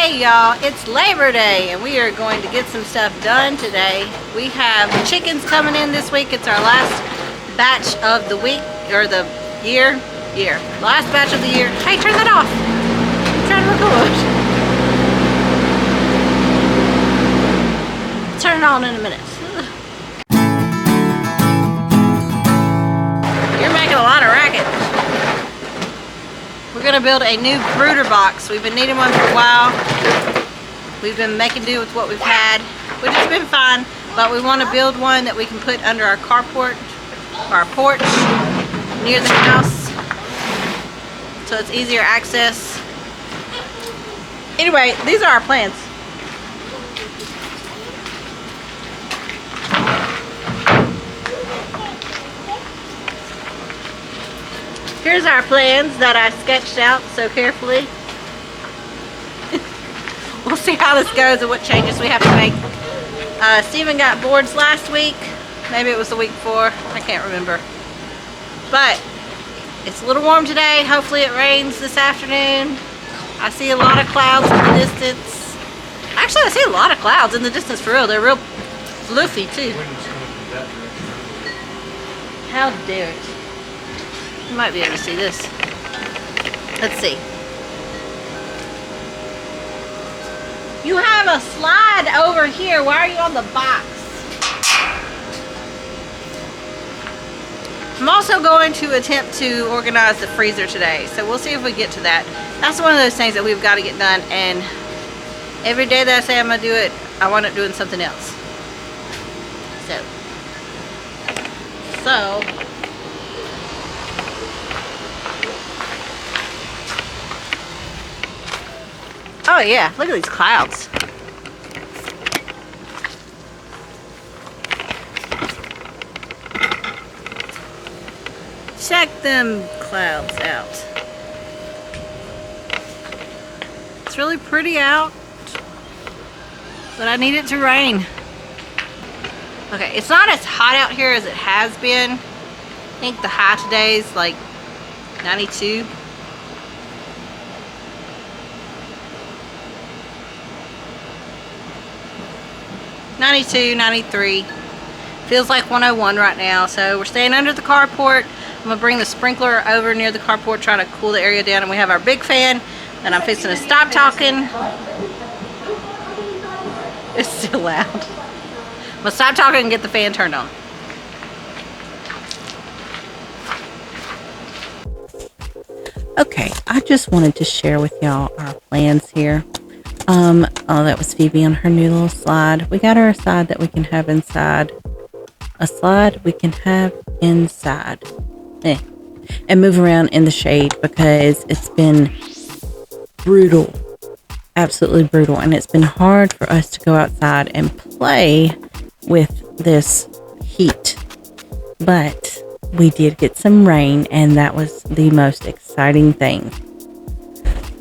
Hey y'all, it's Labor Day and we are going to get some stuff done today. We have chickens coming in this week. It's our last batch of the week, or the year. Last batch of the year. Hey, turn that off. I'm trying to record. Turn it on in a minute. You're making a lot of racket. We're gonna build a new brooder box. We've been needing one for a while. We've been making do with what we've had, which has been fine, but we want to build one that we can put under our carport, our porch, near the house, so it's easier access. Anyway, these are our plans. Here's our plans that I sketched out so carefully. We'll see how this goes and what changes we have to make. Steven got boards last week. Maybe it was the week before. I can't remember. But it's a little warm today. Hopefully it rains this afternoon. I see a lot of clouds in the distance. Actually, I see a lot of clouds in the distance for real. They're real floofy too. How dare it. You might be able to see this. Let's see. You have a slide over here. Why are you on the box? I'm also going to attempt to organize the freezer today, so we'll see if we get to that. That's one of those things that we've got to get done, and every day that I say I'm going to do it, I wind up doing something else. So oh yeah, look at these clouds. Check them clouds out. It's really pretty out, but I need it to rain. Okay, it's not as hot out here as it has been. I think the high today is like 92. '92, 93. Feels like 101 right now. So we're staying under the carport. I'm gonna bring the sprinkler over near the carport, trying to cool the area down. And we have our big fan, and I'm fixing to stop talking. It's still loud. I'm gonna stop talking and get the fan turned on. Okay, I just wanted to share with y'all our plans here. Oh, that was Phoebe on her new little slide. We got her a slide that we can have inside. A slide we can have inside. And move around in the shade because it's been brutal. Absolutely brutal. And it's been hard for us to go outside and play with this heat. But we did get some rain, and that was the most exciting thing.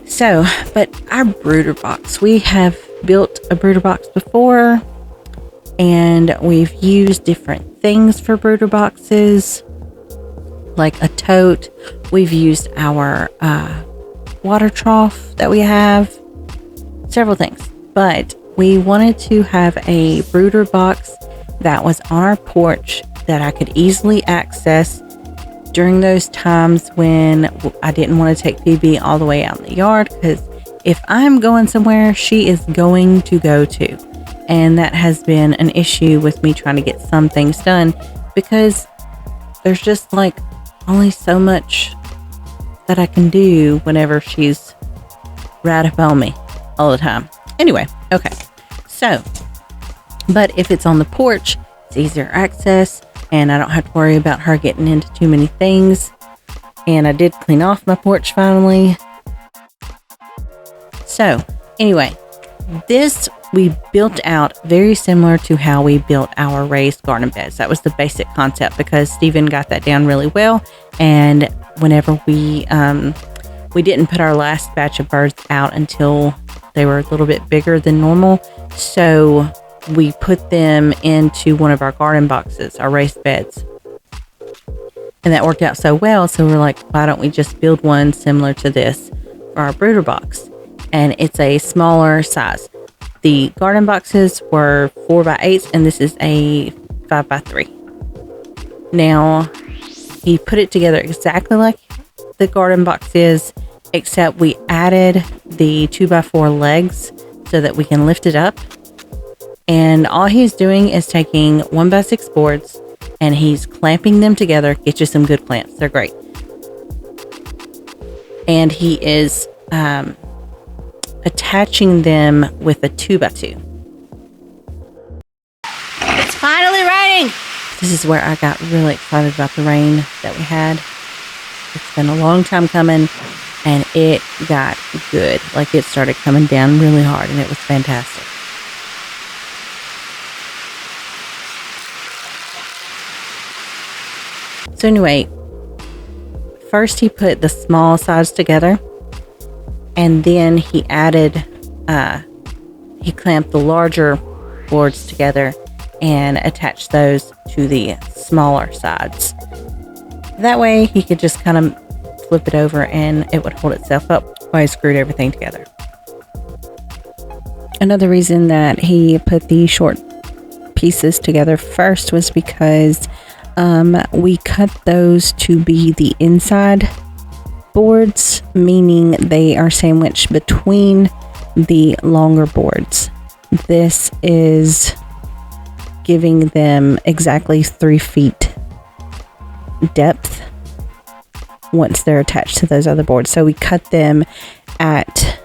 So, but our brooder box, we have built a brooder box before, and we've used different things for brooder boxes, like a tote. We've used our water trough that we have, several things, but we wanted to have a brooder box that was on our porch that I could easily access during those times when I didn't want to take Phoebe all the way out in the yard, because if I'm going somewhere, she is going to go to. And that has been an issue with me trying to get some things done, because there's just like only so much that I can do whenever she's right up on me all the time. Anyway, okay. So, but if it's on the porch, it's easier access, and I don't have to worry about her getting into too many things. And I did clean off my porch finally. So anyway, this we built out very similar to how we built our raised garden beds. That was the basic concept, because Steven got that down really well. And whenever we didn't put our last batch of birds out until they were a little bit bigger than normal. So we put them into one of our garden boxes, our raised beds. And that worked out so well. So we're like, why don't we just build one similar to this for our brooder box? and it's a smaller size. The garden boxes were 4x8s, and this is a 5x3. Now, he put it together exactly like the garden box is, except we added the 2x4 legs so that we can lift it up. And all he's doing is taking 1x6 boards and he's clamping them together. Get you some good clamps. They're great. And he is attaching them with a 2x2. It's finally raining. This is where I got really excited about the rain that we had. It's been a long time coming, and it got good. Like, it started coming down really hard, and it was fantastic. So anyway, first he put the small sides together, and then he added, he clamped the larger boards together and attached those to the smaller sides. That way he could just kind of flip it over and it would hold itself up while he screwed everything together. Another reason that he put the short pieces together first was because we cut those to be the inside boards, meaning they are sandwiched between the longer boards. This is giving them exactly 3 feet depth once they're attached to those other boards. So we cut them at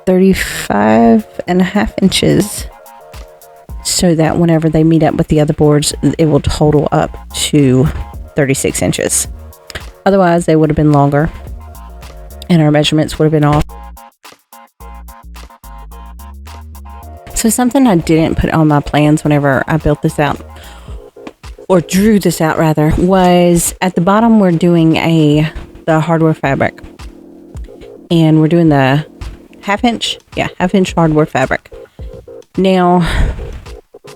35.5 inches so that whenever they meet up with the other boards, it will total up to 36 inches. Otherwise, they would have been longer and our measurements would have been off. So something I didn't put on my plans whenever I built this out, or drew this out rather, was at the bottom we're doing the hardware fabric. And we're doing the half inch hardware fabric. Now,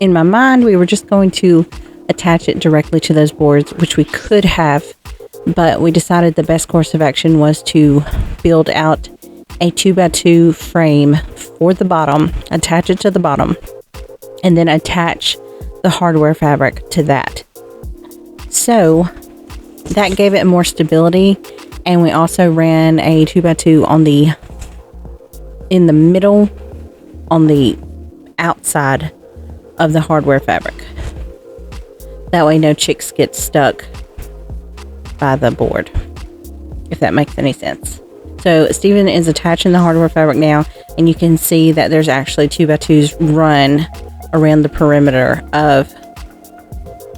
in my mind, we were just going to attach it directly to those boards, which we could have, but we decided the best course of action was to build out a 2x2 frame for the bottom, attach it to the bottom, and then attach the hardware fabric to that. So that gave it more stability, and we also ran a 2x2 in the middle on the outside of the hardware fabric. That way no chicks get stuck by the board, if that makes any sense. So Steven is attaching the hardware fabric now, and you can see that there's actually 2x2s run around the perimeter of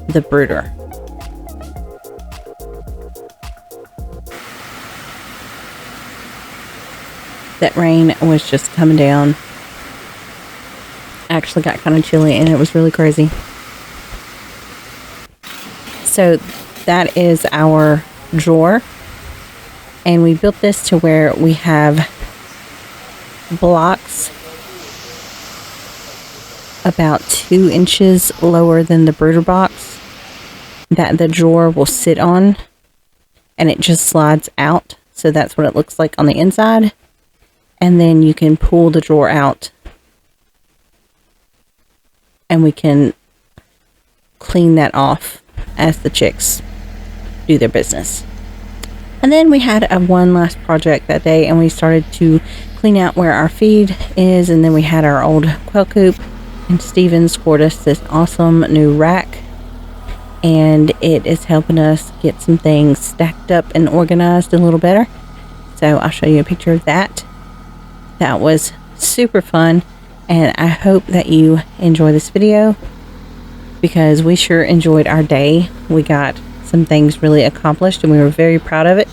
the brooder. That rain was just coming down. Actually got kind of chilly, and it was really crazy. So that is our drawer. And we built this to where we have blocks about 2 inches lower than the Brooder Box that the drawer will sit on, and it just slides out. So that's what it looks like on the inside. And then you can pull the drawer out and we can clean that off as the chicks do their business. And then we had one last project that day, and we started to clean out where our feed is, and then we had our old quail coop, and Steven scored us this awesome new rack, and it is helping us get some things stacked up and organized a little better. So I'll show you a picture of that. That was super fun, and I hope that you enjoy this video, because we sure enjoyed our day. We got some things really accomplished, and we were very proud of it.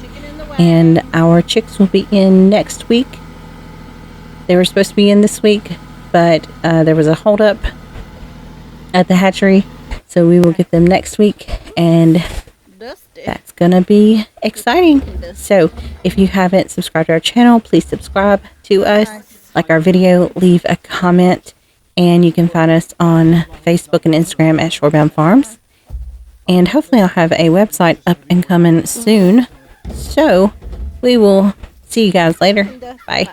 And our chicks will be in next week. They were supposed to be in this week, but there was a holdup at the hatchery, so we will get them next week, and that's gonna be exciting. So if you haven't subscribed to our channel, please subscribe to us, like our video, leave a comment, and you can find us on Facebook and Instagram at Shorebound Farms. And hopefully I'll have a website up and coming soon. So we will see you guys later. Bye.